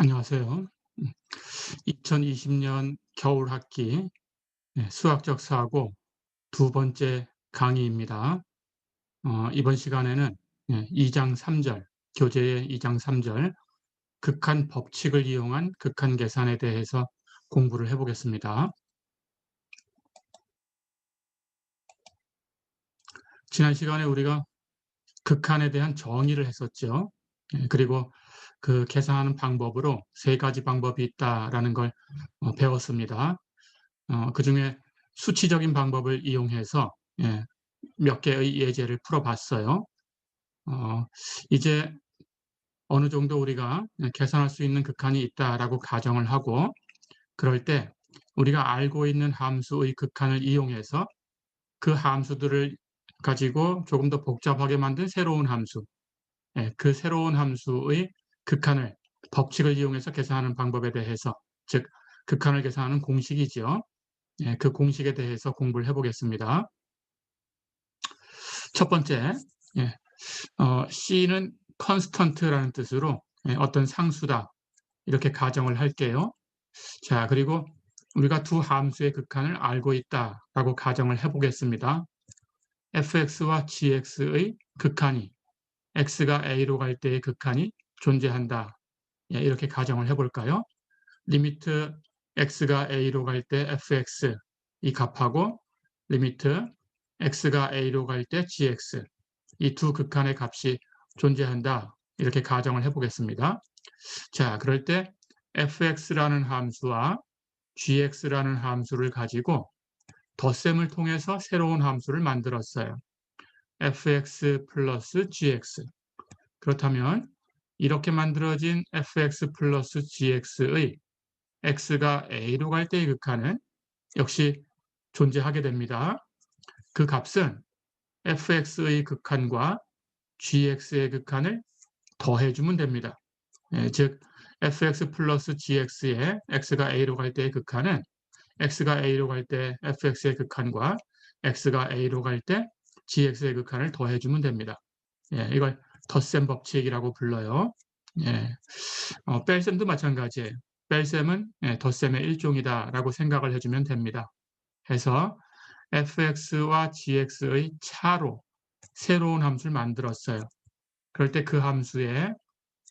안녕하세요. 2020년 겨울 학기 수학적 사고 두 번째 강의입니다. 이번 시간에는 2장 3절, 교재의 2장 3절, 극한 법칙을 이용한 극한 계산에 대해서 공부를 해보겠습니다. 지난 시간에 우리가 극한에 대한 정의를 했었죠. 그리고 그 계산하는 방법으로 세 가지 방법이 있다라는 걸 배웠습니다. 그중에 수치적인 방법을 이용해서 몇 개의 예제를 풀어봤어요. 어, 이제 어느 정도 우리가 계산할 수 있는 극한이 있다라고 가정을 하고, 그럴 때 우리가 알고 있는 함수의 극한을 이용해서 그 함수들을 가지고 조금 더 복잡하게 만든 새로운 함수, 그 새로운 함수의 극한을 법칙을 이용해서 계산하는 방법에 대해서, 즉 극한을 계산하는 공식이죠. 그 공식에 대해서 공부를 해보겠습니다. 첫 번째, 예, C는 constant라는 뜻으로 어떤 상수다 이렇게 가정을 할게요. 자, 그리고 우리가 두 함수의 극한을 알고 있다라고 가정을 해보겠습니다. fx와 gx의 극한이 x가 a로 갈 때의 극한이 존재한다. 이렇게 가정을 해볼까요? 리미트 x가 a로 갈 때 fx 이 값하고 리미트 x가 a로 갈 때 gx 이 두 극한의 값이 존재한다. 이렇게 가정을 해보겠습니다. 자, 그럴 때 fx라는 함수와 gx라는 함수를 가지고 덧셈을 통해서 새로운 함수를 만들었어요. fx 플러스 gx. 그렇다면 이렇게 만들어진 fx 플러스 gx의 x가 a로 갈 때의 극한은 역시 존재하게 됩니다. 그 값은 fx의 극한과 gx의 극한을 더해주면 됩니다. 즉 fx 플러스 gx의 x가 a로 갈 때의 극한은 x가 a로 갈 때 fx의 극한과 x가 a로 갈 때 gx의 극한을 더해주면 됩니다. 이걸 덧셈 법칙이라고 불러요. 뺄셈도 마찬가지예요. 뺄셈은 덧셈의 일종이다라고 생각을 해주면 됩니다. 해서 fx와 gx의 차로 새로운 함수를 만들었어요. 그럴 때 그 함수에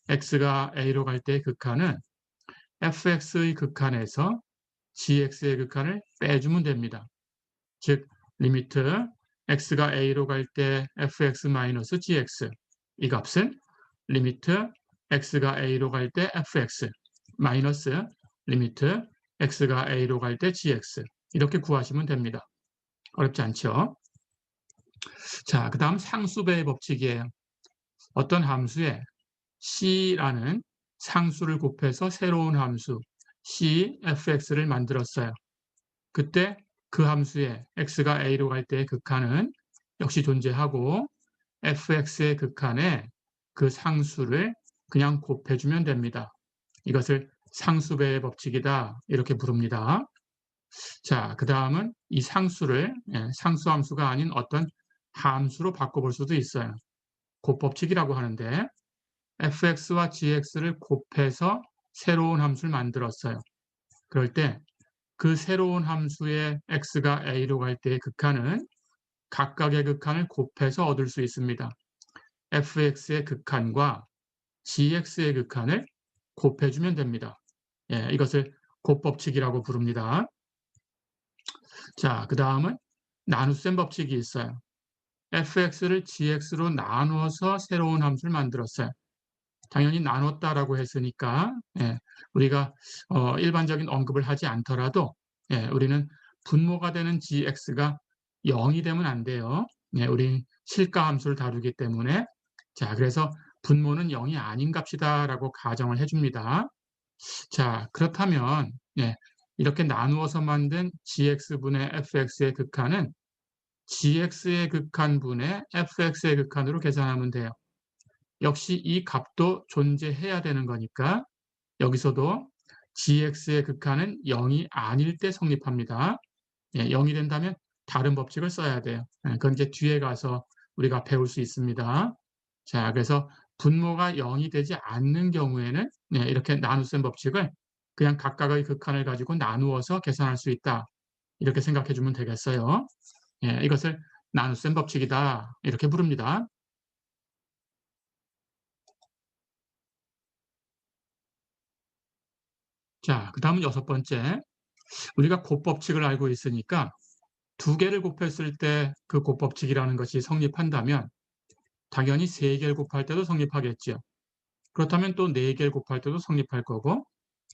x가 a로 갈 때의 극한은 fx의 극한에서 gx의 극한을 빼주면 됩니다. 즉 리미트 x가 a로 갈 때 fx 마이너스 gx 이 값은 리미트 x가 a로 갈 때 fx 마이너스 리미트 x가 a로 갈 때 gx 이렇게 구하시면 됩니다. 어렵지 않죠? 자, 그 다음 상수배의 법칙이에요. 어떤 함수에 c라는 상수를 곱해서 새로운 함수 c fx를 만들었어요. 그때 그 함수에 x가 a로 갈 때의 극한은 역시 존재하고 fx의 극한에 그 상수를 그냥 곱해주면 됩니다. 이것을 상수배의 법칙이다 이렇게 부릅니다. 자, 그 다음은 이 상수를 상수함수가 아닌 어떤 함수로 바꿔볼 수도 있어요. 곱법칙이라고 하는데 fx와 gx를 곱해서 새로운 함수를 만들었어요. 그럴 때 그 새로운 함수의 x가 a로 갈 때의 극한은 각각의 극한을 곱해서 얻을 수 있습니다. fx의 극한과 gx의 극한을 곱해주면 됩니다. 이것을 곱법칙이라고 부릅니다. 자, 그 다음은 나눗셈 법칙이 있어요. fx를 gx로 나누어서 새로운 함수를 만들었어요. 당연히 나눴다라고 했으니까 우리가 일반적인 언급을 하지 않더라도 우리는 분모가 되는 gx가 0이 되면 안 돼요. 우리 실가 함수를 다루기 때문에 자, 그래서 분모는 0이 아닌 값이다라고 가정을 해줍니다. 자, 그렇다면 이렇게 나누어서 만든 gx분의 fx의 극한은 gx의 극한분의 fx의 극한으로 계산하면 돼요. 역시 이 값도 존재해야 되는 거니까 여기서도 gx의 극한은 0이 아닐 때 성립합니다. 0이 된다면 다른 법칙을 써야 돼요. 그건 이제 뒤에 가서 우리가 배울 수 있습니다. 자, 그래서 분모가 0이 되지 않는 경우에는 이렇게 나눗셈 법칙을 그냥 각각의 극한을 가지고 나누어서 계산할 수 있다. 이렇게 생각해 주면 되겠어요. 이것을 나눗셈 법칙이다. 이렇게 부릅니다. 자, 그다음은 6번째. 우리가 곱법칙을 알고 있으니까 두 개를 곱했을 때 그 곱법칙이라는 것이 성립한다면 당연히 세 개를 곱할 때도 성립하겠죠. 그렇다면 또 네 개를 곱할 때도 성립할 거고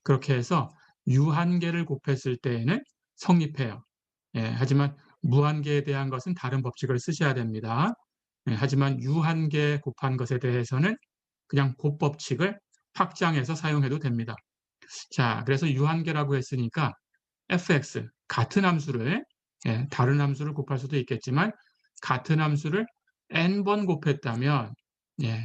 그렇게 해서 유한계를 곱했을 때에는 성립해요. 하지만 무한계에 대한 것은 다른 법칙을 쓰셔야 됩니다. 하지만 유한계 곱한 것에 대해서는 그냥 곱법칙을 확장해서 사용해도 됩니다. 자, 그래서 유한계라고 했으니까 fx 같은 함수를 다른 함수를 곱할 수도 있겠지만 같은 함수를 n번 곱했다면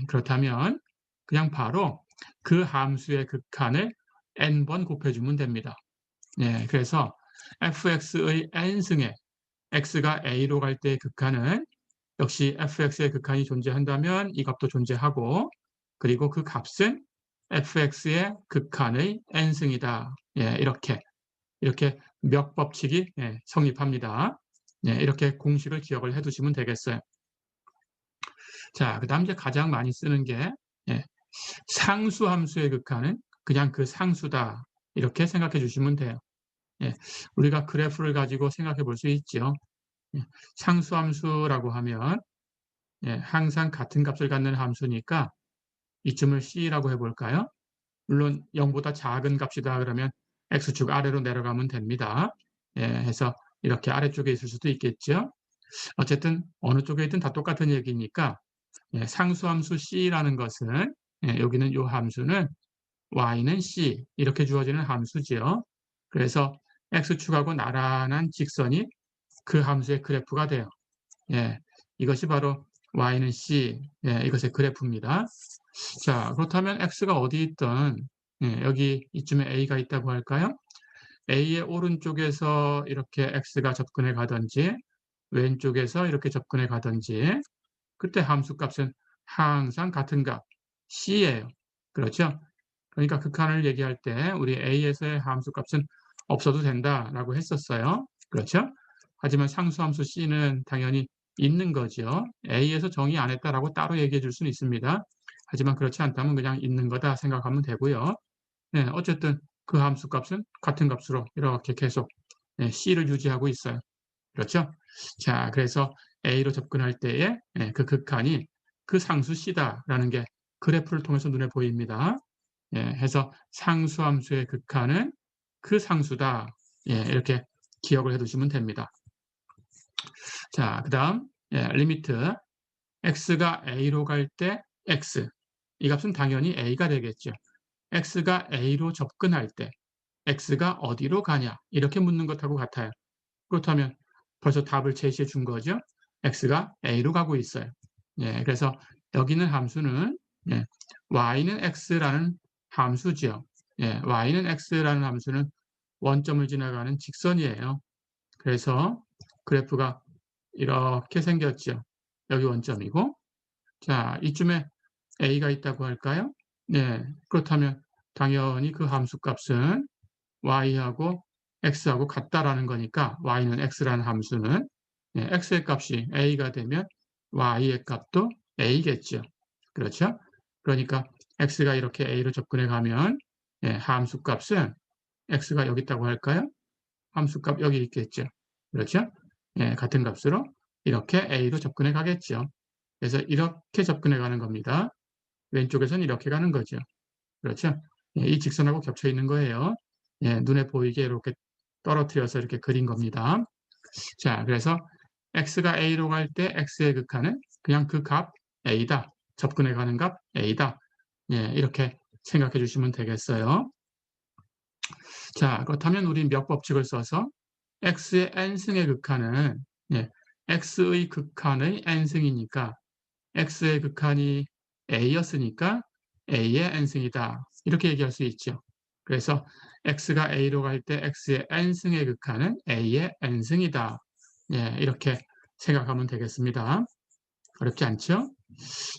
그렇다면 그냥 바로 그 함수의 극한을 n번 곱해주면 됩니다. 그래서 fx의 n승에 x가 a로 갈 때의 극한은 역시 fx의 극한이 존재한다면 이 값도 존재하고 그리고 그 값은 fx의 극한의 n승이다. 이렇게 몇 법칙이 성립합니다. 이렇게 공식을 기억을 해두시면 되겠어요. 자, 그다음 이제 가장 많이 쓰는 게 상수 함수의 극한은 그냥 그 상수다. 이렇게 생각해 주시면 돼요. 우리가 그래프를 가지고 생각해 볼 수 있죠. 상수 함수라고 하면 항상 같은 값을 갖는 함수니까 이쯤을 C라고 해볼까요? 물론 0보다 작은 값이다 그러면 X축 아래로 내려가면 됩니다. 해서 이렇게 아래쪽에 있을 수도 있겠죠. 어쨌든 어느 쪽에 있든 다 똑같은 얘기니까 상수함수 C라는 것은 여기는 이 함수는 y는 c 이렇게 주어지는 함수지요. 그래서 x축하고 나란한 직선이 그 함수의 그래프가 돼요. 이것이 바로 y는 c 이것의 그래프입니다. 자, 그렇다면 x가 어디 있든 여기 이쯤에 a가 있다고 할까요? a의 오른쪽에서 이렇게 x가 접근해 가든지 왼쪽에서 이렇게 접근해 가든지 그때 함수값은 항상 같은 값 c예요. 그렇죠? 그러니까 극한을 얘기할 때 우리 a에서의 함수값은 없어도 된다라고 했었어요. 그렇죠? 하지만 상수함수 c는 당연히 있는 거죠. a에서 정의 안 했다라고 따로 얘기해 줄 수는 있습니다. 하지만 그렇지 않다면 그냥 있는 거다 생각하면 되고요. 어쨌든 그 함수값은 같은 값으로 이렇게 계속 c를 유지하고 있어요. 그렇죠? 자, 그래서 a로 접근할 때에 그 극한이 그 상수 c다라는 게 그래프를 통해서 눈에 보입니다. 해서 상수함수의 극한은 그 상수다. 이렇게 기억을 해두시면 됩니다. 자, 그다음 리미트 x가 a로 갈 때 x 이 값은 당연히 a가 되겠죠. x가 a로 접근할 때 x가 어디로 가냐 이렇게 묻는 것하고 같아요. 그렇다면 벌써 답을 제시해 준 거죠. x가 a로 가고 있어요. 그래서 여기 있는 함수는 y는 x라는 함수죠. y는 x라는 함수는 원점을 지나가는 직선이에요. 그래서 그래프가 이렇게 생겼죠. 여기 원점이고 자, 이쯤에 a가 있다고 할까요? 그렇다면 당연히 그 함수값은 y하고 x하고 같다라는 거니까 y는 x라는 함수는 x의 값이 a가 되면 y의 값도 a겠죠. 그렇죠? 그러니까 x가 이렇게 a로 접근해 가면 함수값은 x가 여기 있다고 할까요? 함수값 여기 있겠죠. 그렇죠? 같은 값으로 이렇게 a로 접근해 가겠죠. 그래서 이렇게 접근해 가는 겁니다. 왼쪽에서는 이렇게 가는 거죠. 그렇죠? 이 직선하고 겹쳐 있는 거예요. 눈에 보이게 이렇게 떨어뜨려서 이렇게 그린 겁니다. 자, 그래서 x가 a로 갈 때 x의 극한은 그냥 그 값 a다. 접근해 가는 값 a다. 이렇게 생각해 주시면 되겠어요. 자, 그렇다면 우리 몇 법칙을 써서 x의 n승의 극한은 x의 극한의 n승이니까 x의 극한이 a였으니까 a의 n승이다. 이렇게 얘기할 수 있죠. 그래서 x가 a로 갈 때 x의 n승의 극한은 a의 n승이다. 이렇게 생각하면 되겠습니다. 어렵지 않죠?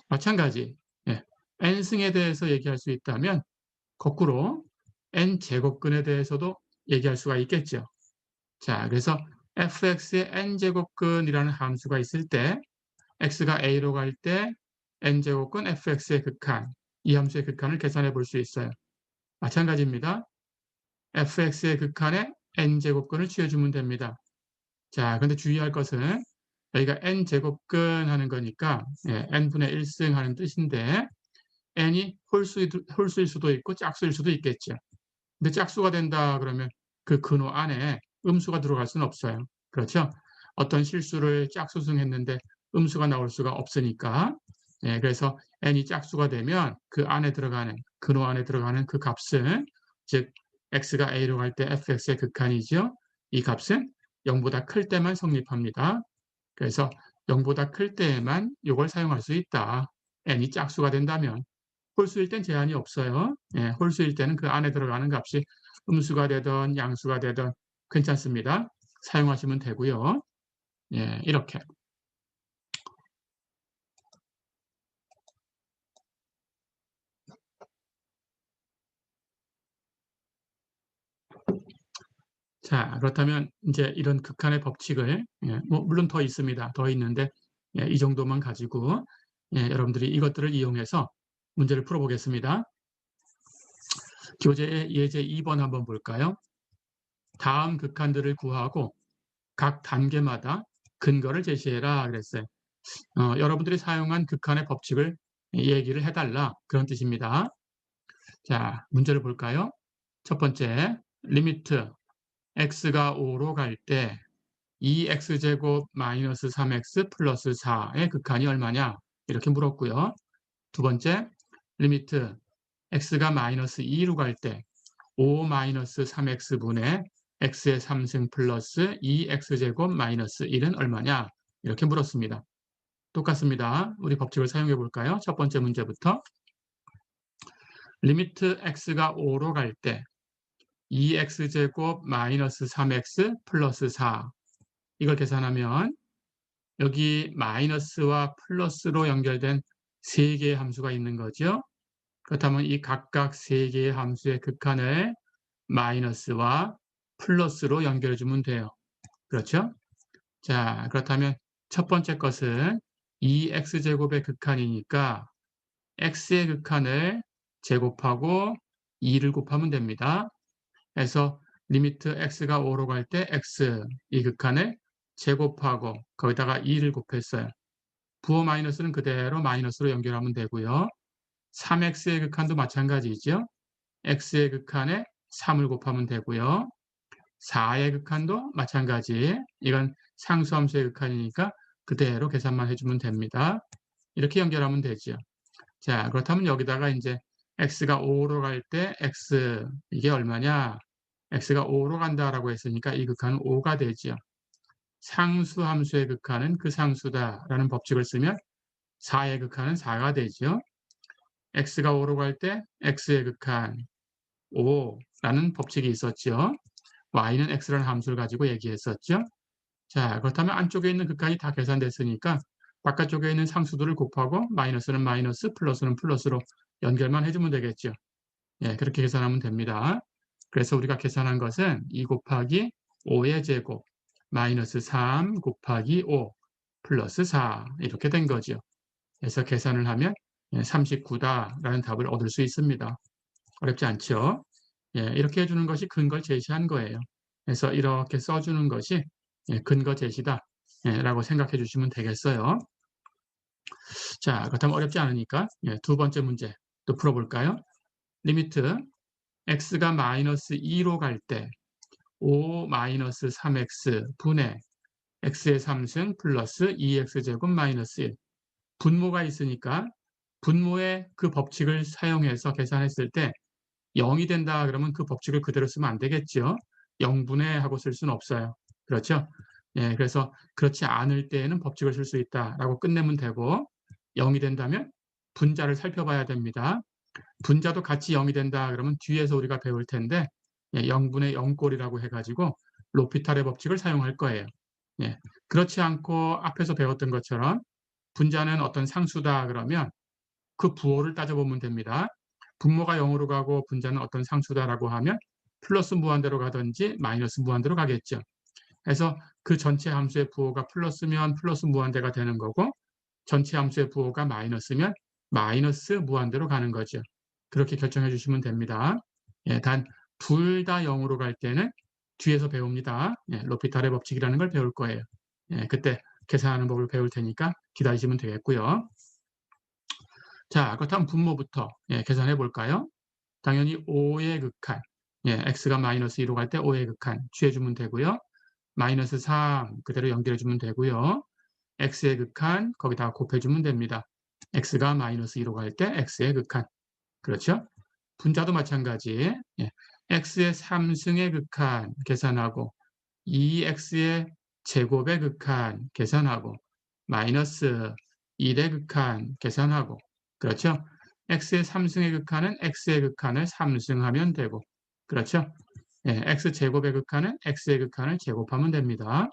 마찬가지 n승에 대해서 얘기할 수 있다면 거꾸로 n제곱근에 대해서도 얘기할 수가 있겠죠. 자, 그래서 fx의 n제곱근이라는 함수가 있을 때 x가 a로 갈 때 n제곱근 fx의 극한, 이 함수의 극한을 계산해 볼 수 있어요. 마찬가지입니다. fx의 극한에 n제곱근을 취해주면 됩니다. 자, 근데 주의할 것은 여기가 n제곱근 하는 거니까 n분의 1승 하는 뜻인데 n이 홀수일 수도 있고 짝수일 수도 있겠죠. 근데 짝수가 된다 그러면 그 근호 안에 음수가 들어갈 수는 없어요. 그렇죠? 어떤 실수를 짝수승했는데 음수가 나올 수가 없으니까. 그래서 n이 짝수가 되면 그 안에 들어가는 근호 안에 들어가는 그 값은 즉 x가 a로 갈 때 fx의 극한이죠. 이 값은 0보다 클 때만 성립합니다. 그래서 0보다 클 때에만 이걸 사용할 수 있다. n이 짝수가 된다면. 홀수일 땐 제한이 없어요. 홀수일 때는 그 안에 들어가는 값이 음수가 되든 양수가 되든 괜찮습니다. 사용하시면 되고요. 이렇게. 자, 그렇다면 이제 이런 극한의 법칙을 물론 더 있습니다. 더 있는데 이 정도만 가지고 여러분들이 이것들을 이용해서 문제를 풀어보겠습니다. 교재 예제 2번 한번 볼까요? 다음 극한들을 구하고 각 단계마다 근거를 제시해라 그랬어요. 여러분들이 사용한 극한의 법칙을 얘기를 해달라 그런 뜻입니다. 자, 문제를 볼까요? 첫 번째, 리미트 x가 5로 갈 때 2x제곱 마이너스 3x 플러스 4의 극한이 얼마냐? 이렇게 물었고요. 두 번째, 리미트 x가 마이너스 2로 갈 때 5 마이너스 3x분의 x의 3승 플러스 2x제곱 마이너스 1은 얼마냐? 이렇게 물었습니다. 똑같습니다. 우리 법칙을 사용해 볼까요? 첫 번째 문제부터 리미트 x가 5로 갈 때 2x제곱 마이너스 3x 플러스 4 이걸 계산하면 여기 마이너스와 플러스로 연결된 3개의 함수가 있는 거죠. 그렇다면 이 각각 3개의 함수의 극한을 마이너스와 플러스로 연결해 주면 돼요. 그렇죠? 자, 그렇다면 첫 번째 것은 2x제곱의 극한이니까 x의 극한을 제곱하고 2를 곱하면 됩니다. 그래서 리미트 x가 5로 갈 때 x 이 극한을 제곱하고 거기다가 2를 곱했어요. 부호 마이너스는 그대로 마이너스로 연결하면 되고요. 3x의 극한도 마찬가지죠. x의 극한에 3을 곱하면 되고요. 4의 극한도 마찬가지. 이건 상수함수의 극한이니까 그대로 계산만 해주면 됩니다. 이렇게 연결하면 되죠. 자, 그렇다면 여기다가 이제 x가 5로 갈 때 x 이게 얼마냐? x가 5로 간다라고 했으니까 이 극한은 5가 되죠. 상수함수의 극한은 그 상수다라는 법칙을 쓰면 4의 극한은 4가 되죠. x가 5로 갈 때 x의 극한 5라는 법칙이 있었죠. y는 x라는 함수를 가지고 얘기했었죠. 자, 그렇다면 안쪽에 있는 극한이 다 계산됐으니까 바깥쪽에 있는 상수들을 곱하고 마이너스는 마이너스, 플러스는 플러스로 연결만 해주면 되겠죠. 그렇게 계산하면 됩니다. 그래서 우리가 계산한 것은 2 곱하기 5의 제곱 마이너스 3 곱하기 5 플러스 4 이렇게 된 거죠. 그래서 계산을 하면 39다라는 답을 얻을 수 있습니다. 어렵지 않죠? 이렇게 해주는 것이 근거를 제시한 거예요. 그래서 이렇게 써주는 것이 근거 제시다 라고 생각해 주시면 되겠어요. 자, 그렇다면 어렵지 않으니까 두 번째 문제 또 풀어볼까요? 리미트 x가 마이너스 2로 갈 때 5 마이너스 3x 분의 x의 3승 플러스 2x제곱 마이너스 1 분모가 있으니까 분모의 그 법칙을 사용해서 계산했을 때 0이 된다 그러면 그 법칙을 그대로 쓰면 안 되겠죠. 0분의 하고 쓸 수는 없어요. 그렇죠? 그래서 그렇지 않을 때에는 법칙을 쓸 수 있다라고 끝내면 되고 0이 된다면 분자를 살펴봐야 됩니다. 분자도 같이 0이 된다 그러면 뒤에서 우리가 배울 텐데 0분의 0꼴이라고 해가지고 로피탈의 법칙을 사용할 거예요. 그렇지 않고 앞에서 배웠던 것처럼 분자는 어떤 상수다 그러면 그 부호를 따져보면 됩니다. 분모가 0으로 가고 분자는 어떤 상수다라고 하면 플러스 무한대로 가든지 마이너스 무한대로 가겠죠. 그래서 그 전체 함수의 부호가 플러스면 플러스 무한대가 되는 거고 전체 함수의 부호가 마이너스면 마이너스 무한대로 가는 거죠. 그렇게 결정해 주시면 됩니다. 예, 단 둘 다 0으로 갈 때는 뒤에서 배웁니다. 예, 로피탈의 법칙이라는 걸 배울 거예요. 예, 그때 계산하는 법을 배울 테니까 기다리시면 되겠고요. 자, 그렇다면 분모부터 계산해 볼까요? 당연히 5의 극한, x가 마이너스 2로 갈 때 5의 극한 취해주면 되고요. 마이너스 3 그대로 연결해주면 되고요. x의 극한 거기다가 곱해주면 됩니다. x가 마이너스 2로 갈 때 x의 극한. 그렇죠? 분자도 마찬가지. x의 3승의 극한 계산하고 2x의 제곱의 극한 계산하고 마이너스 1의 극한 계산하고 그렇죠? x의 3승의 극한은 x의 극한을 3승하면 되고 그렇죠? x제곱의 극한은 x의 극한을 제곱하면 됩니다.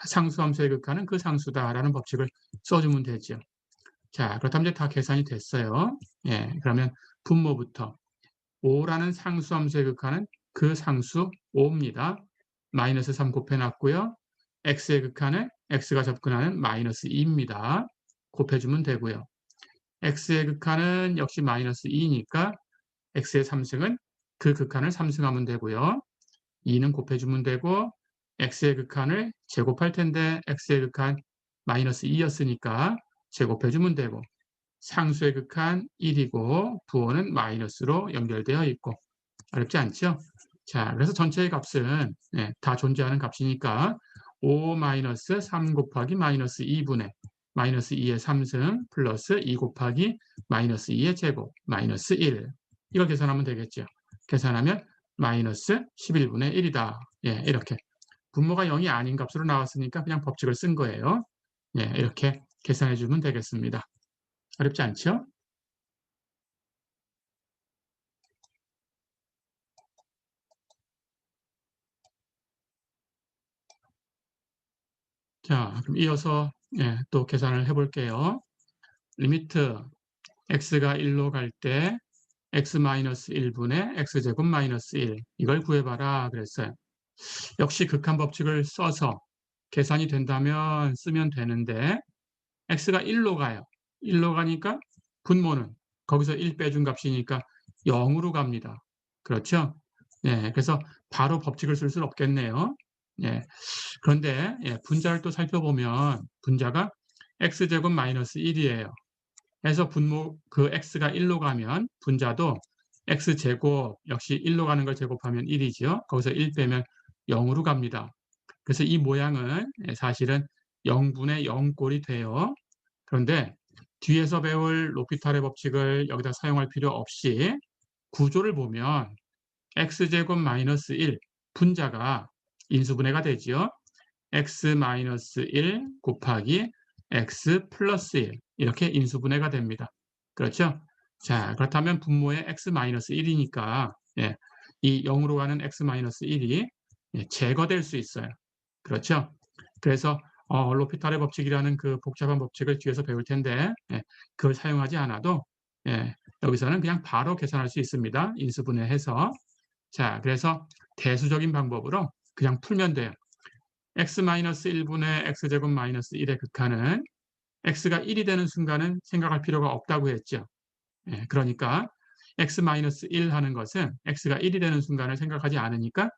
상수함수의 극한은 그 상수다라는 법칙을 써주면 되죠. 자, 그렇다면 이제 다 계산이 됐어요. 그러면 분모부터 5라는 상수함수의 극한은 그 상수 5입니다. 마이너스 3 곱해놨고요. x의 극한은 x가 접근하는 마이너스 2입니다. 곱해주면 되고요. x의 극한은 역시 마이너스 2니까 x의 3승은 그 극한을 3승하면 되고요. 2는 곱해주면 되고 x의 극한을 제곱할 텐데 x의 극한 마이너스 2였으니까 제곱해주면 되고 상수의 극한 1이고 부호는 마이너스로 연결되어 있고 어렵지 않죠? 자, 그래서 전체의 값은 다 존재하는 값이니까 5 마이너스 3 곱하기 마이너스 2분의 마이너스 2의 3승 플러스 2 곱하기 마이너스 2의 제곱 마이너스 1 이걸 계산하면 되겠죠. 계산하면 마이너스 11분의 1이다. 이렇게 분모가 0이 아닌 값으로 나왔으니까 그냥 법칙을 쓴 거예요. 이렇게 계산해 주면 되겠습니다. 어렵지 않죠? 자, 그럼 이어서 또 계산을 해볼게요. 리미트 x가 1로 갈 때 x-1분의 x제곱 마이너스 1 이걸 구해봐라 그랬어요. 역시 극한 법칙을 써서 계산이 된다면 쓰면 되는데 x가 1로 가요. 1로 가니까 분모는 거기서 1 빼준 값이니까 0으로 갑니다. 그렇죠? 그래서 바로 법칙을 쓸 수는 없겠네요. 그런데 분자를 또 살펴보면 분자가 x제곱 마이너스 1이에요. 그래서 분모 그 x가 1로 가면 분자도 x제곱 역시 1로 가는 걸 제곱하면 1이죠. 거기서 1 빼면 0으로 갑니다. 그래서 이 모양은 사실은 0분의 0꼴이 돼요. 그런데 뒤에서 배울 로피탈의 법칙을 여기다 사용할 필요 없이 구조를 보면 x제곱 마이너스 1 분자가 인수분해가 되죠. x-1 곱하기 x 플러스 1 이렇게 인수분해가 됩니다. 그렇죠? 자, 그렇다면 분모의 x-1이니까 이 0으로 가는 x-1이 제거될 수 있어요. 그렇죠? 그래서 로피탈의 법칙이라는 그 복잡한 법칙을 뒤에서 배울 텐데 그걸 사용하지 않아도 여기서는 그냥 바로 계산할 수 있습니다. 인수분해해서. 자, 그래서 대수적인 방법으로 그냥 풀면 돼요. x-1분의 x제곱 마이너스 1의 극한은 x가 1이 되는 순간은 생각할 필요가 없다고 했죠. 그러니까 x-1 하는 것은 x가 1이 되는 순간을 생각하지 않으니까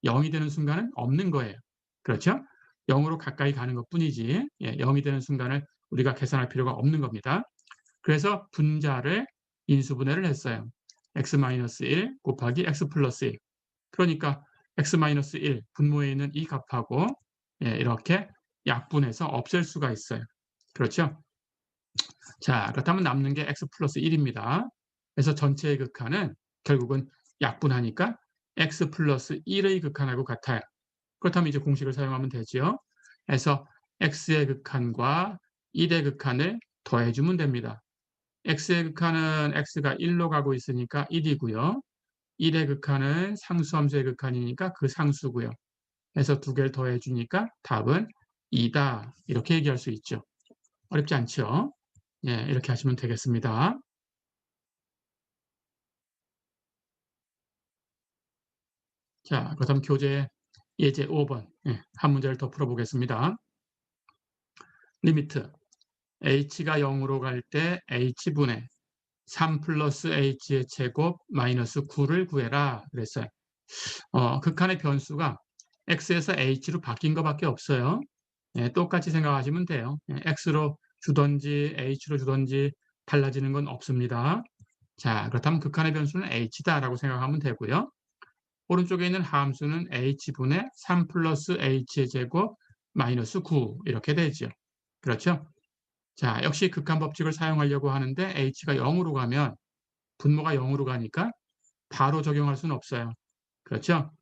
0이 되는 순간은 없는 거예요. 그렇죠? 0으로 가까이 가는 것뿐이지 0이 되는 순간을 우리가 계산할 필요가 없는 겁니다. 그래서 분자를 인수분해를 했어요. x-1 곱하기 x 플러스 1. 그러니까 x-1 분모에 있는 이 값하고 이렇게 약분해서 없앨 수가 있어요. 그렇죠? 자, 그렇다면 남는 게 x 플러스 1입니다. 그래서 전체의 극한은 결국은 약분하니까 x 플러스 1의 극한하고 같아요. 그렇다면 이제 공식을 사용하면 되죠. 그래서 x의 극한과 1의 극한을 더해주면 됩니다. x의 극한은 x가 1로 가고 있으니까 1이고요. 1의 극한은 상수함수의 극한이니까 그 상수고요. 그래서 두 개를 더해주니까 답은 2다. 이렇게 얘기할 수 있죠. 어렵지 않죠? 예, 이렇게 하시면 되겠습니다. 자, 그렇다면 교재 예제 5번 예, 한 문제를 더 풀어보겠습니다. 리미트 h가 0으로 갈 때 h분의 3 플러스 h의 제곱 마이너스 9를 구해라 그랬어요. 극한의 변수가 x에서 h로 바뀐 것밖에 없어요. 예, 똑같이 생각하시면 돼요. 예, x로 주든지 h로 주든지 달라지는 건 없습니다. 자, 그렇다면 극한의 변수는 h다라고 생각하면 되고요. 오른쪽에 있는 함수는 h분의 3 플러스 h의 제곱 마이너스 9 이렇게 되죠. 그렇죠? 자, 역시 극한 법칙을 사용하려고 하는데 h가 0으로 가면 분모가 0으로 가니까 바로 적용할 수는 없어요. 그렇죠?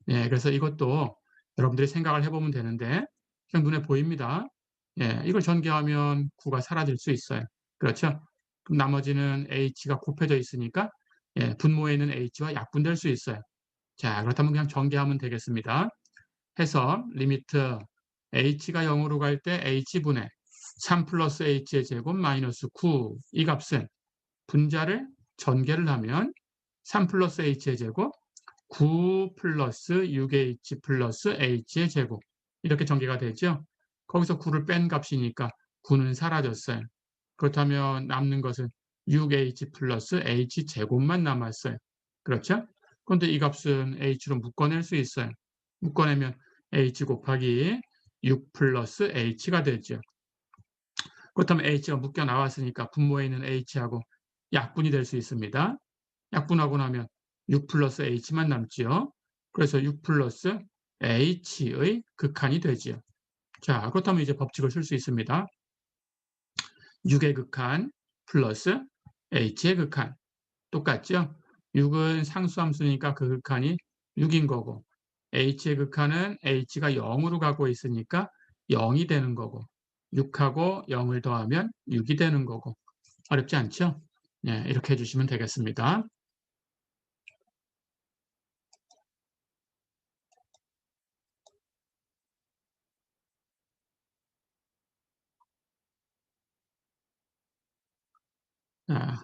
예, 그래서 이것도 여러분들이 생각을 해보면 되는데 그냥 눈에 보입니다. 예, 이걸 전개하면 9가 사라질 수 있어요. 그렇죠? 그럼 나머지는 h가 곱해져 있으니까 예, 분모에 있는 h와 약분될 수 있어요. 자, 그렇다면 그냥 전개하면 되겠습니다. 해서 리미트 h가 0으로 갈 때 h분의 3 플러스 h의 제곱 마이너스 9 이 값은 분자를 전개를 하면 3 플러스 h의 제곱 9 플러스 6h 플러스 h의 제곱 이렇게 전개가 되죠. 거기서 9를 뺀 값이니까 9는 사라졌어요. 그렇다면 남는 것은 6h 플러스 h 제곱만 남았어요. 그렇죠? 그런데 이 값은 h로 묶어낼 수 있어요. 묶어내면 h 곱하기 6 플러스 h가 되죠. 그렇다면 h가 묶여 나왔으니까 분모에 있는 h하고 약분이 될 수 있습니다. 약분하고 나면 6 플러스 h만 남지요. 그래서 6 플러스 h의 극한이 되지요. 자, 그렇다면 이제 법칙을 쓸 수 있습니다. 6의 극한 플러스 h의 극한 똑같죠? 6은 상수함수니까 그 극한이 6인 거고 h의 극한은 h가 0으로 가고 있으니까 0이 되는 거고 6하고 0을 더하면 6이 되는 거고 어렵지 않죠? 네, 이렇게 해주시면 되겠습니다. 자,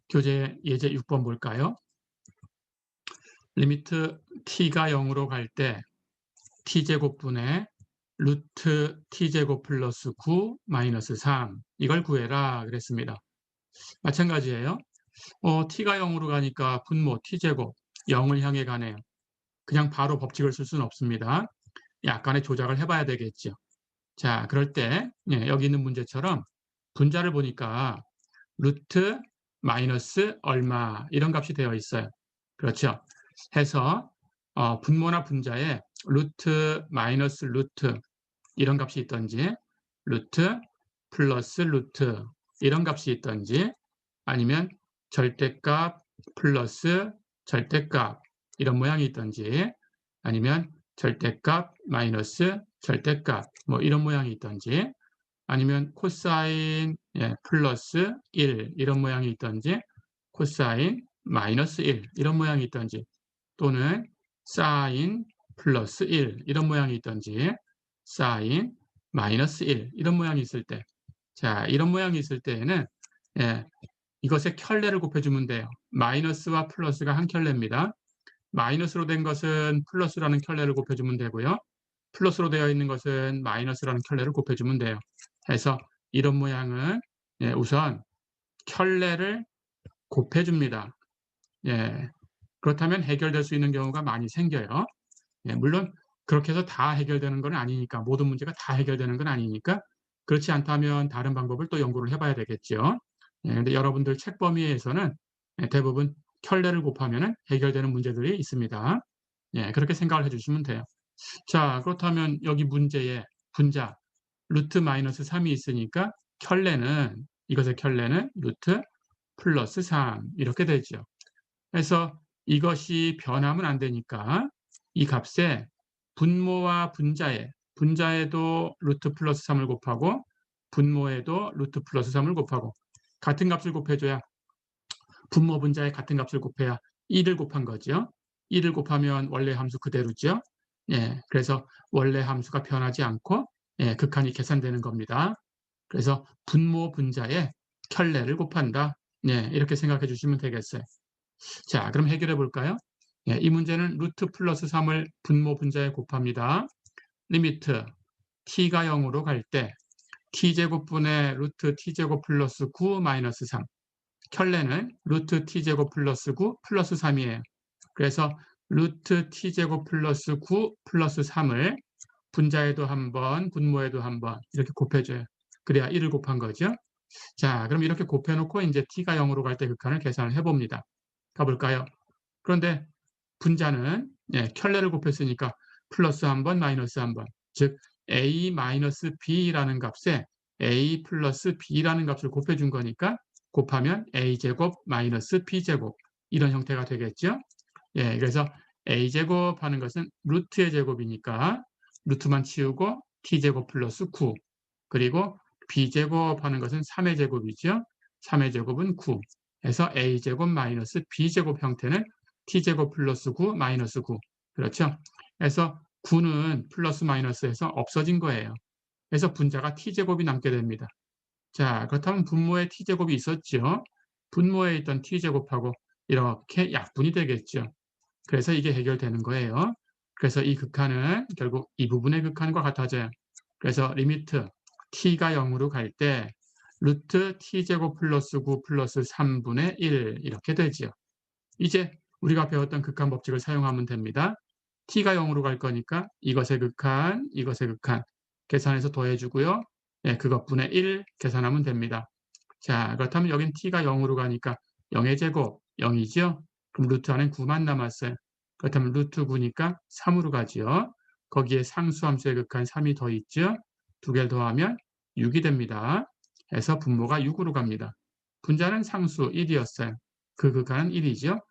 교재 예제 6번 볼까요? 리미트 t가 0으로 갈 때 t제곱분의 루트 t제곱 플러스 9 마이너스 3 이걸 구해라 그랬습니다. 마찬가지예요. t가 0으로 가니까 분모 t제곱 0을 향해 가네요. 그냥 바로 법칙을 쓸 수는 없습니다. 약간의 조작을 해봐야 되겠죠. 자, 그럴 때 예, 여기 있는 문제처럼 분자를 보니까 루트 마이너스 얼마 이런 값이 되어 있어요. 그렇죠? 해서 분모나 분자에 루트 마이너스 루트 이런 값이 있든지 루트 플러스 루트 이런 값이 있든지 아니면 절대값 플러스 절대값 이런 모양이 있든지 아니면 절대값 마이너스 절대값 뭐 이런 모양이 있든지 아니면 코사인 플러스 1 이런 모양이 있든지 코사인 마이너스 1 이런 모양이 있든지 또는 사인 플러스 1 이런 모양이 있든지 사인 마이너스 1 이런 모양이 있을 때 자, 이런 모양이 있을 때에는 예, 이것의 켤레를 곱해주면 돼요. 마이너스와 플러스가 한 켤레입니다. 마이너스로 된 것은 플러스라는 켤레를 곱해주면 되고요. 플러스로 되어 있는 것은 마이너스라는 켤레를 곱해주면 돼요. 해서 이런 모양은 예, 우선 켤레를 곱해줍니다. 예, 그렇다면 해결될 수 있는 경우가 많이 생겨요. 예, 물론 그렇게 해서 다 해결되는 건 아니니까 모든 문제가 다 해결되는 건 아니니까 그렇지 않다면 다른 방법을 또 연구를 해봐야 되겠죠. 예, 근데 여러분들 책 범위에서는 예, 대부분 켤레를 곱하면 해결되는 문제들이 있습니다. 예, 그렇게 생각을 해주시면 돼요. 자, 그렇다면 여기 문제에 분자 루트 마이너스 3이 있으니까 켤레는 이것의 켤레는 루트 플러스 3 이렇게 되죠. 그래서 이것이 변하면 안 되니까 이 값에 분모와 분자에도 루트 플러스 3을 곱하고 분모에도 루트 플러스 3을 곱하고 같은 값을 곱해줘야 분모 분자에 같은 값을 곱해야 1을 곱한 거죠. 1을 곱하면 원래 함수 그대로죠. 예, 그래서 원래 함수가 변하지 않고 예, 극한이 계산되는 겁니다. 그래서 분모 분자에 켤레를 곱한다. 네, 이렇게 생각해 주시면 되겠어요. 자, 그럼 해결해 볼까요? 예, 이 문제는 루트 플러스 3을 분모 분자에 곱합니다. 리미트 t가 0으로 갈 때 t제곱분의 루트 t제곱 플러스 9 마이너스 3. 켤레는 루트 t제곱 플러스 9 플러스 3이에요. 그래서 루트 t제곱 플러스 9 플러스 3을 분자에도 한 번, 분모에도 한 번 이렇게 곱해줘요. 그래야 1을 곱한 거죠. 자, 그럼 이렇게 곱해놓고 이제 t가 0으로 갈 때 극한을 계산을 해봅니다. 가볼까요? 그런데 분자는 켤레를 곱했으니까 플러스 한 번, 마이너스 한 번. 즉 a 마이너스 b라는 값에 a 플러스 b라는 값을 곱해준 거니까 곱하면 a제곱 마이너스 b제곱 이런 형태가 되겠죠. 예, 그래서 a제곱 하는 것은 루트의 제곱이니까 루트만 치우고 t제곱 플러스 9 그리고 b제곱 하는 것은 3의 제곱이죠. 3의 제곱은 9 해서 a제곱 마이너스 b제곱 형태는 t제곱 플러스 9 마이너스 9 그렇죠. 그래서 9는 플러스 마이너스해서 없어진 거예요. 그래서 분자가 t제곱이 남게 됩니다. 자, 그렇다면 분모에 t제곱이 있었죠. 분모에 있던 t제곱하고 이렇게 약분이 되겠죠. 그래서 이게 해결되는 거예요. 그래서 이 극한은 결국 이 부분의 극한과 같아져요. 그래서 리미트 t가 0으로 갈 때 루트 t제곱 플러스 9 플러스 3분의 1 이렇게 되지요. 이제 우리가 배웠던 극한 법칙을 사용하면 됩니다. t가 0으로 갈 거니까 이것의 극한, 이것의 극한 계산해서 더해주고요. 네, 그것분의 1 계산하면 됩니다. 자, 그렇다면 여긴 t가 0으로 가니까 0의 제곱 0이죠. 그럼 루트 안에 9만 남았어요. 그렇다면 루트 9니까 3으로 가지요. 거기에 상수함수의 극한 3이 더 있죠. 두 개를 더하면 6이 됩니다. 해서 분모가 6으로 갑니다. 분자는 상수 1이었어요. 그 극한은 1이죠.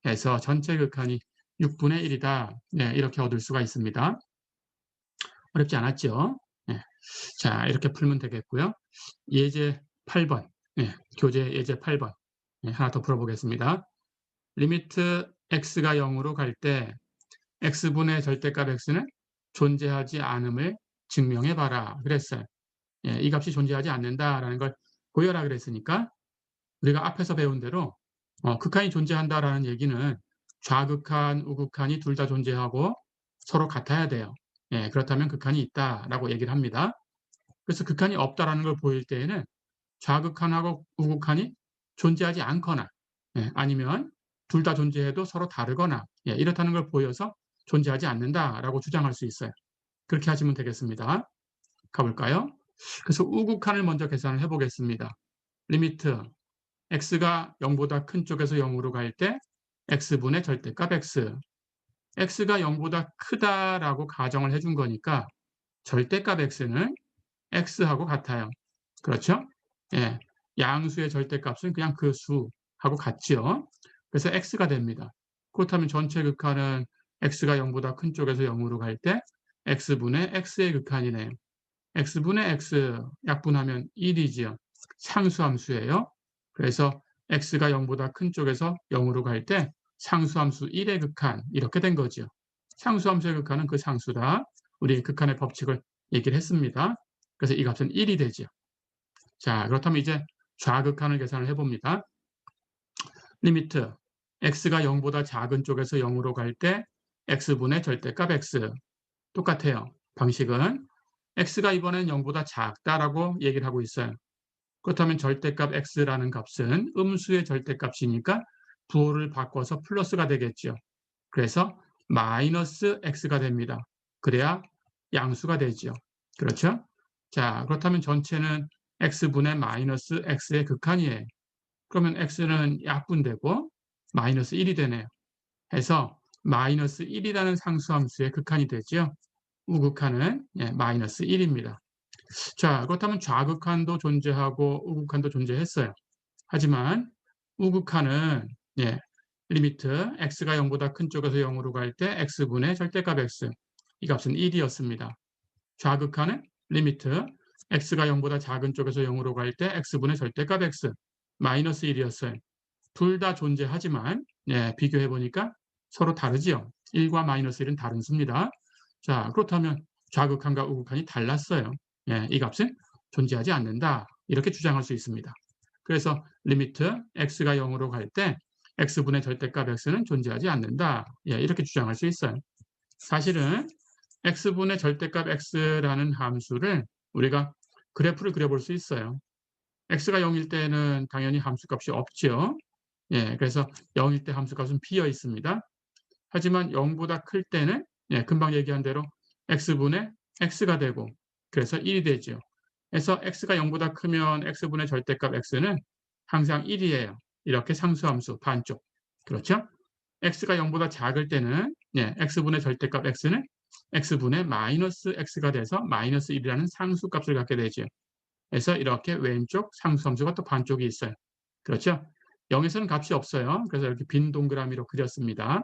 해서 전체 극한이 6분의 1이다. 네, 이렇게 얻을 수가 있습니다. 어렵지 않았죠? 네. 자, 이렇게 풀면 되겠고요. 예제 8번. 네, 교재 예제 8번. 네, 하나 더 풀어보겠습니다. 리미트 x가 0으로 갈 때 x분의 절대값 x는 존재하지 않음을 증명해봐라 그랬어요. 예, 이 값이 존재하지 않는다라는 걸 보여라 그랬으니까 우리가 앞에서 배운 대로 극한이 존재한다라는 얘기는 좌극한, 우극한이 둘 다 존재하고 서로 같아야 돼요. 예, 그렇다면 극한이 있다라고 얘기를 합니다. 그래서 극한이 없다라는 걸 보일 때에는 좌극한하고 우극한이 존재하지 않거나 아니면 둘 다 존재해도 서로 다르거나 이렇다는 걸 보여서 존재하지 않는다라고 주장할 수 있어요. 그렇게 하시면 되겠습니다. 가볼까요? 그래서 우극한을 먼저 계산을 해보겠습니다. 리미트 x가 0보다 큰 쪽에서 0으로 갈 때 x분의 절대값 x x가 0보다 크다라고 가정을 해준 거니까 절대값 x는 x하고 같아요. 그렇죠? 예, 양수의 절대값은 그냥 그 수하고 같지요. 그래서 x가 됩니다. 그렇다면 전체 극한은 x가 0보다 큰 쪽에서 0으로 갈 때 x분의 x의 극한이네요. x분의 x 약분하면 1이지요. 상수함수예요. 그래서 x가 0보다 큰 쪽에서 0으로 갈 때 상수함수 1의 극한 이렇게 된 거죠. 상수함수의 극한은 그 상수다. 우리 극한의 법칙을 얘기를 했습니다. 그래서 이 값은 1이 되죠. 자, 그렇다면 이제 좌극한을 계산을 해봅니다. 리미트 x가 0보다 작은 쪽에서 0으로 갈 때 x분의 절대값 x 똑같아요. 방식은 x가 이번엔 0보다 작다라고 얘기를 하고 있어요. 그렇다면 절대값 x라는 값은 음수의 절대값이니까 부호를 바꿔서 플러스가 되겠죠. 그래서 마이너스 x가 됩니다. 그래야 양수가 되죠. 그렇죠? 자, 그렇다면 전체는 x분의 마이너스 x의 극한이에요. 그러면 x는 약분되고 마이너스 1이 되네요. 해서 마이너스 1이라는 상수함수의 극한이 되죠. 우극한은 마이너스 1입니다. 자, 그렇다면 좌극한도 존재하고 우극한도 존재했어요. 하지만 우극한은 리미트 x가 0보다 큰 쪽에서 0으로 갈 때 x분의 절대값 x 이 값은 1이었습니다. 좌극한은 리미트 x가 0보다 작은 쪽에서 0으로 갈 때 x분의 절대값 x 마이너스 1이었어요. 둘 다 존재하지만 비교해 보니까 서로 다르지요. 1과 마이너스 1은 다른 수입니다. 자, 그렇다면 좌극한과 우극한이 달랐어요. 이 값은 존재하지 않는다. 이렇게 주장할 수 있습니다. 그래서 리미트 x가 0으로 갈 때 x분의 절대값 x는 존재하지 않는다. 예, 이렇게 주장할 수 있어요. 사실은 x분의 절대값 x라는 함수를 우리가 그래프를 그려볼 수 있어요. x가 0일 때는 당연히 함수값이 없죠. 예, 그래서 0일 때 함수값은 비어 있습니다. 하지만 0보다 클 때는 예, 금방 얘기한 대로 x분의 x가 되고 그래서 1이 되죠. 그래서 x가 0보다 크면 x분의 절대값 x는 항상 1이에요. 이렇게 상수함수 반쪽. 그렇죠? x가 0보다 작을 때는 예, x분의 절대값 x는 x분의 마이너스 x가 돼서 마이너스 1이라는 상수값을 갖게 되죠. 그래서 이렇게 왼쪽 상수함수가 또 반쪽이 있어요. 그렇죠? 0에서는 값이 없어요. 그래서 이렇게 빈 동그라미로 그렸습니다.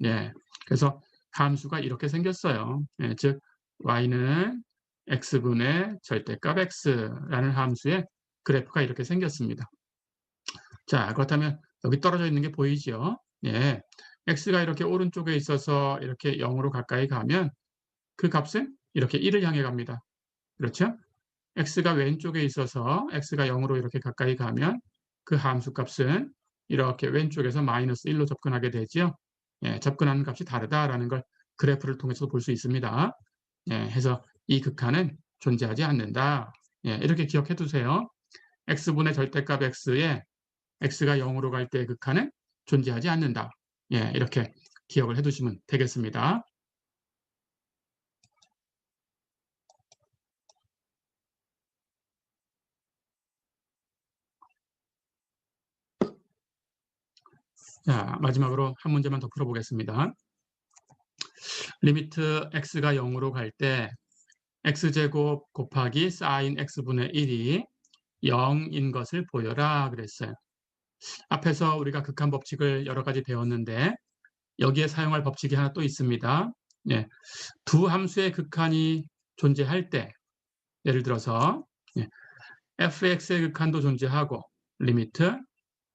예, 그래서 함수가 이렇게 생겼어요. 예, 즉 y는 x분의 절대값 x라는 함수의 그래프가 이렇게 생겼습니다. 자, 그렇다면 여기 떨어져 있는 게 보이죠? 예, x가 이렇게 오른쪽에 있어서 이렇게 0으로 가까이 가면 그 값은 이렇게 1을 향해 갑니다. 그렇죠? x가 왼쪽에 있어서 x가 0으로 이렇게 가까이 가면 그 함수 값은 이렇게 왼쪽에서 마이너스 1로 접근하게 되죠. 예, 접근하는 값이 다르다라는 걸 그래프를 통해서 볼 수 있습니다. 예, 해서 이 극한은 존재하지 않는다. 예, 이렇게 기억해 두세요. x분의 절대값 x에 x가 0으로 갈 때의 극한은 존재하지 않는다. 예, 이렇게 기억을 해 두시면 되겠습니다. 자, 마지막으로 한 문제만 더 풀어보겠습니다. 리미트 x가 0으로 갈 때 x제곱 곱하기 사인 x분의 1이 0인 것을 보여라 그랬어요. 앞에서 우리가 극한 법칙을 여러 가지 배웠는데 여기에 사용할 법칙이 하나 또 있습니다. 예, 두 함수의 극한이 존재할 때 예를 들어서 예, fx의 극한도 존재하고 리미트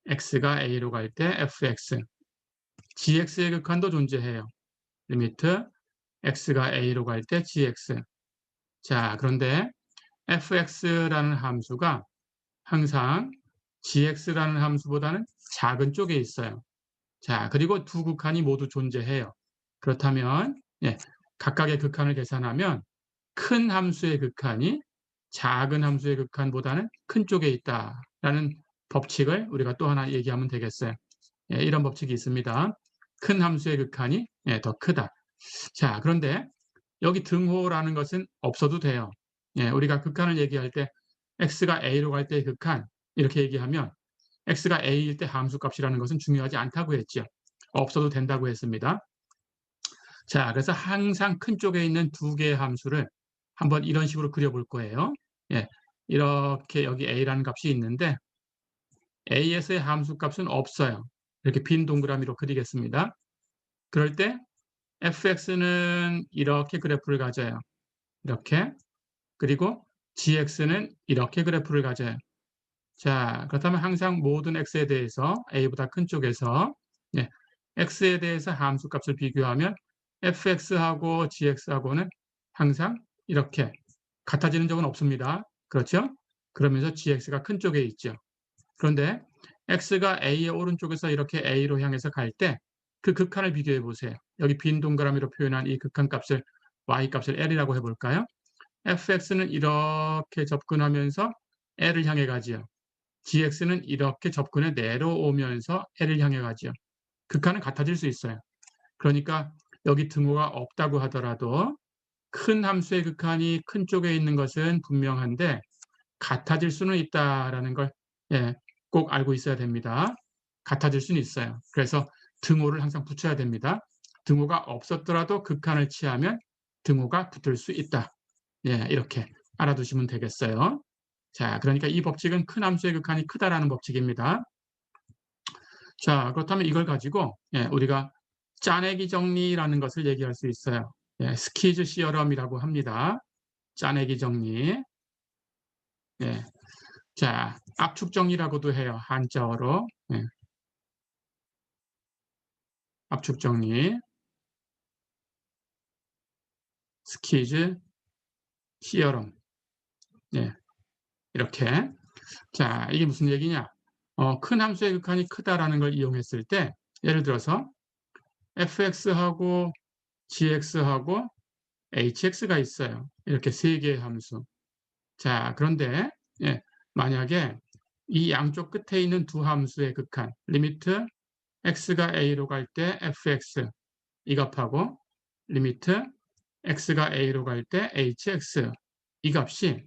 x가 a로 갈 때 fx, gx의 극한도 존재해요. 리미트 x가 a로 갈 때 gx. 자, 그런데 fx라는 함수가 항상 gx라는 함수보다는 작은 쪽에 있어요. 자, 그리고 두 극한이 모두 존재해요. 그렇다면 예, 각각의 극한을 계산하면 큰 함수의 극한이 작은 함수의 극한보다는 큰 쪽에 있다라는 법칙을 우리가 또 하나 얘기하면 되겠어요. 예, 이런 법칙이 있습니다. 큰 함수의 극한이 예, 더 크다. 자, 그런데 여기 등호라는 것은 없어도 돼요. 예, 우리가 극한을 얘기할 때 x가 a로 갈 때의 극한 이렇게 얘기하면 x가 a일 때 함수값이라는 것은 중요하지 않다고 했죠. 없어도 된다고 했습니다. 자, 그래서 항상 큰 쪽에 있는 두 개의 함수를 한번 이런 식으로 그려볼 거예요. 예, 이렇게 여기 a라는 값이 있는데 a에서의 함수값은 없어요. 이렇게 빈 동그라미로 그리겠습니다. 그럴 때 fx는 이렇게 그래프를 가져요. 이렇게. 그리고 gx는 이렇게 그래프를 가져요. 자, 그렇다면 항상 모든 x에 대해서 a보다 큰 쪽에서 예, x에 대해서 함수값을 비교하면 fx하고 gx하고는 항상 이렇게 같아지는 적은 없습니다. 그렇죠? 그러면서 gx가 큰 쪽에 있죠. 그런데 x가 a의 오른쪽에서 이렇게 a로 향해서 갈 때 그 극한을 비교해 보세요. 여기 빈 동그라미로 표현한 이 극한 값을 y값을 l이라고 해볼까요? fx는 이렇게 접근하면서 l을 향해 가지요. gx는 이렇게 접근해 내려오면서 l을 향해 가지요. 극한은 같아질 수 있어요. 그러니까 여기 등호가 없다고 하더라도 큰 함수의 극한이 큰 쪽에 있는 것은 분명한데 같아질 수는 있다라는 걸 예, 꼭 알고 있어야 됩니다. 같아질 수는 있어요. 그래서 등호를 항상 붙여야 됩니다. 등호가 없었더라도 극한을 취하면 등호가 붙을 수 있다. 예, 이렇게 알아두시면 되겠어요. 자, 그러니까 이 법칙은 큰 함수의 극한이 크다라는 법칙입니다. 자, 그렇다면 이걸 가지고 예, 우리가 짜내기 정리라는 것을 얘기할 수 있어요. 예, 스키즈 시어럼이라고 합니다. 짜내기 정리. 예, 자, 압축 정리라고도 해요. 한자어로. 예, 압축 정리. 스키즈 시어럼. 예, 이렇게. 자, 이게 무슨 얘기냐? 큰 함수의 극한이 크다라는 걸 이용했을 때 예를 들어서 fx하고 gx하고 hx가 있어요. 이렇게 세 개의 함수. 자, 그런데 예, 만약에 이 양쪽 끝에 있는 두 함수의 극한 리미트 x가 a로 갈 때 fx 이 값하고 리미트 x가 a로 갈 때 hx 이 값이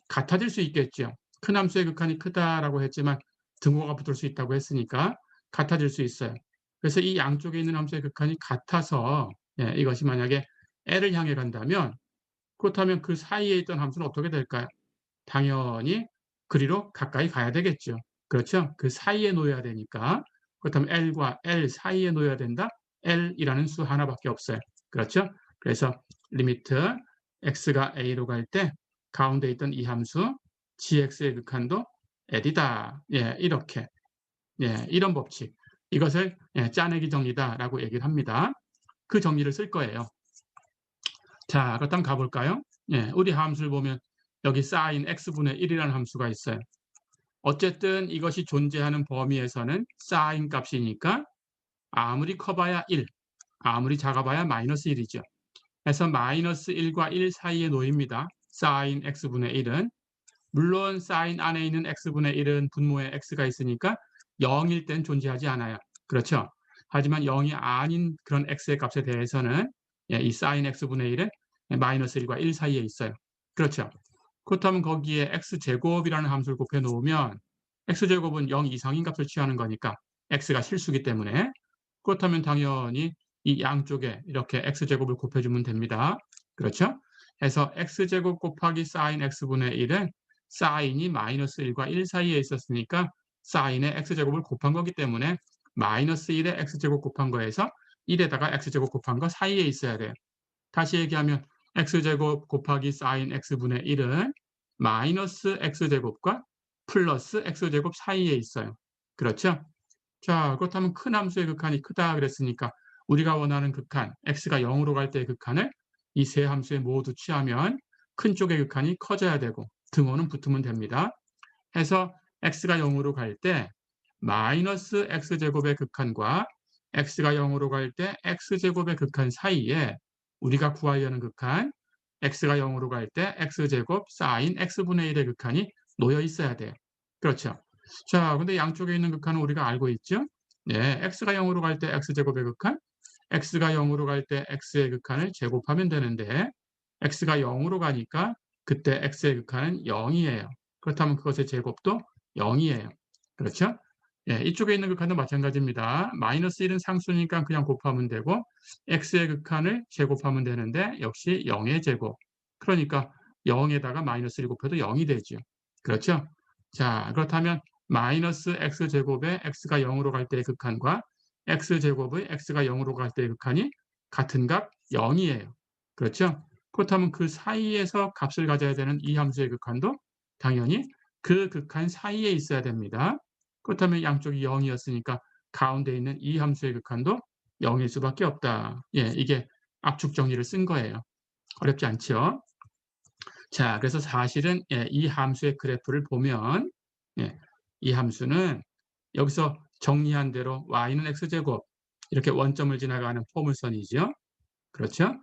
같아질 수 있겠죠. 큰 함수의 극한이 크다라고 했지만 등호가 붙을 수 있다고 했으니까 같아질 수 있어요. 그래서 이 양쪽에 있는 함수의 극한이 같아서 예, 이것이 만약에 L을 향해 간다면 그렇다면 그 사이에 있던 함수는 어떻게 될까요? 당연히 그리로 가까이 가야 되겠죠. 그렇죠? 그 사이에 놓여야 되니까. 그렇다면 L과 L 사이에 놓여야 된다? L이라는 수 하나밖에 없어요. 그렇죠? 그래서 리미트 x가 a로 갈 때 가운데 있던 이 함수 gx의 극한도 L이다. 예, 이렇게. 예, 이런 법칙. 이것을 예, 짜내기 정리다라고 얘기를 합니다. 그 정리를 쓸 거예요. 자, 그렇다면 가볼까요? 예, 우리 함수를 보면 여기 sin x분의 1이라는 함수가 있어요. 어쨌든 이것이 존재하는 범위에서는 sin 값이니까 아무리 커봐야 1, 아무리 작아봐야 마이너스 1이죠. 그래서 마이너스 1과 1 사이에 놓입니다. sin x분의 1은. 물론 sin 안에 있는 x분의 1은 분모에 x가 있으니까 0일 땐 존재하지 않아요. 그렇죠? 하지만 0이 아닌 그런 x의 값에 대해서는 예, 이 sin x분의 1은 마이너스 1과 1 사이에 있어요. 그렇죠? 그렇다면 거기에 x제곱이라는 함수를 곱해 놓으면 x제곱은 0 이상인 값을 취하는 거니까 x가 실수기 때문에 그렇다면 당연히 이 양쪽에 이렇게 x제곱을 곱해주면 됩니다. 그렇죠? 해서 x제곱 곱하기 sin x분의 1은 sin이 마이너스 1과 1 사이에 있었으니까 sin의 x제곱을 곱한 거기 때문에 마이너스 1에 x제곱 곱한 거에서 1에다가 x제곱 곱한 거 사이에 있어야 돼요. 다시 얘기하면 x제곱 곱하기 sin x분의 1은 마이너스 x제곱과 플러스 x제곱 사이에 있어요. 그렇죠? 자, 그렇다면 큰 함수의 극한이 크다 그랬으니까 우리가 원하는 극한, x가 0으로 갈 때의 극한을 이 세 함수에 모두 취하면 큰 쪽의 극한이 커져야 되고 등호는 붙으면 됩니다. 해서 x가 0으로 갈 때 마이너스 x제곱의 극한과 x가 0으로 갈 때 x제곱의 극한 사이에 우리가 구하려는 극한 x가 0으로 갈 때 x제곱 sin x분의 1의 극한이 놓여 있어야 돼요. 그렇죠? 자, 근데 양쪽에 있는 극한은 우리가 알고 있죠? 네, x가 0으로 갈 때 x제곱의 극한, x가 0으로 갈 때 x의 극한을 제곱하면 되는데 x가 0으로 가니까 그때 x의 극한은 0이에요. 그렇다면 그것의 제곱도 0이에요. 그렇죠? 예, 이쪽에 있는 극한도 마찬가지입니다. 마이너스 1은 상수니까 그냥 곱하면 되고 x의 극한을 제곱하면 되는데 역시 0의 제곱. 그러니까 0에다가 마이너스 1 곱해도 0이 되죠. 그렇죠? 자, 그렇다면 마이너스 x제곱의 x가 0으로 갈 때의 극한과 x제곱의 x가 0으로 갈 때의 극한이 같은 값 0이에요. 그렇죠? 그렇다면 그 사이에서 값을 가져야 되는 이 함수의 극한도 당연히 그 극한 사이에 있어야 됩니다. 그렇다면 양쪽이 0이었으니까 가운데 있는 이 함수의 극한도 0일 수밖에 없다. 예, 이게 압축 정리를 쓴 거예요. 어렵지 않죠? 자, 그래서 사실은 예, 이 함수의 그래프를 보면 예, 이 함수는 여기서 정리한 대로 y는 x제곱 이렇게 원점을 지나가는 포물선이죠. 그렇죠?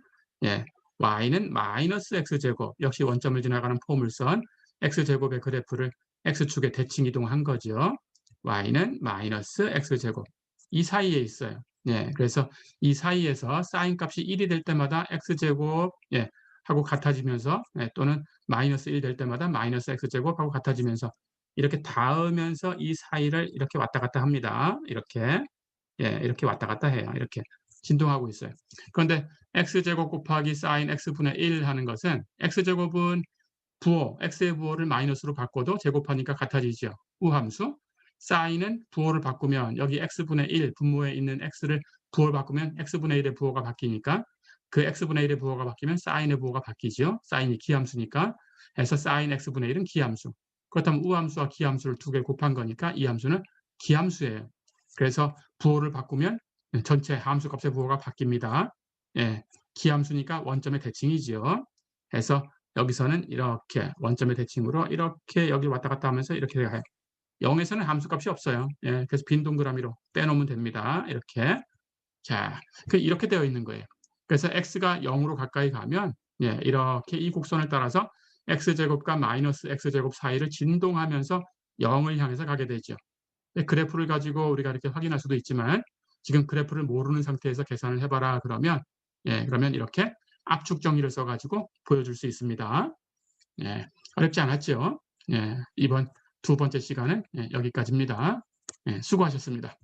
예, y는 마이너스 x제곱 역시 원점을 지나가는 포물선 x제곱의 그래프를 x축에 대칭 이동한 거죠. y는 마이너스 x제곱 이 사이에 있어요. 예, 그래서 이 사이에서 사인 값이 1이 될 때마다 x제곱 예, 하고 같아지면서 예, 또는 마이너스 1 될 때마다 마이너스 x제곱하고 같아지면서 이렇게 닿으면서 이 사이를 이렇게 왔다 갔다 합니다. 이렇게 예, 이렇게 왔다 갔다 해요. 이렇게 진동하고 있어요. 그런데 x제곱 곱하기 sin x분의 1 하는 것은 x제곱은 부호, x의 부호를 마이너스로 바꿔도 제곱하니까 같아지죠. 우함수. sin은 부호를 바꾸면 여기 x분의 1 분모에 있는 x를 부호를 바꾸면 x분의 1의 부호가 바뀌니까 그 x분의 1의 부호가 바뀌면 sin의 부호가 바뀌죠. sin이 기함수니까. 해서 sin x분의 1은 기함수. 그렇다면 우함수와 기함수를 두 개 곱한 거니까 이 함수는 기함수예요. 그래서 부호를 바꾸면 전체 함수 값의 부호가 바뀝니다. 예, 기함수니까 원점의 대칭이지요. 그래서 여기서는 이렇게 원점의 대칭으로 이렇게 여기 왔다 갔다 하면서 이렇게 가요. 0에서는 함수값이 없어요. 예, 그래서 빈 동그라미로 빼놓으면 됩니다. 이렇게. 자, 이렇게 되어 있는 거예요. 그래서 x가 0으로 가까이 가면 예, 이렇게 이 곡선을 따라서 x제곱과 마이너스 x제곱 사이를 진동하면서 0을 향해서 가게 되죠. 그래프를 가지고 우리가 이렇게 확인할 수도 있지만 지금 그래프를 모르는 상태에서 계산을 해봐라 그러면 예, 그러면 이렇게 압축 정의를 써가지고 보여줄 수 있습니다. 예, 어렵지 않았죠? 예, 이번 두 번째 시간은 예, 여기까지입니다. 예, 수고하셨습니다.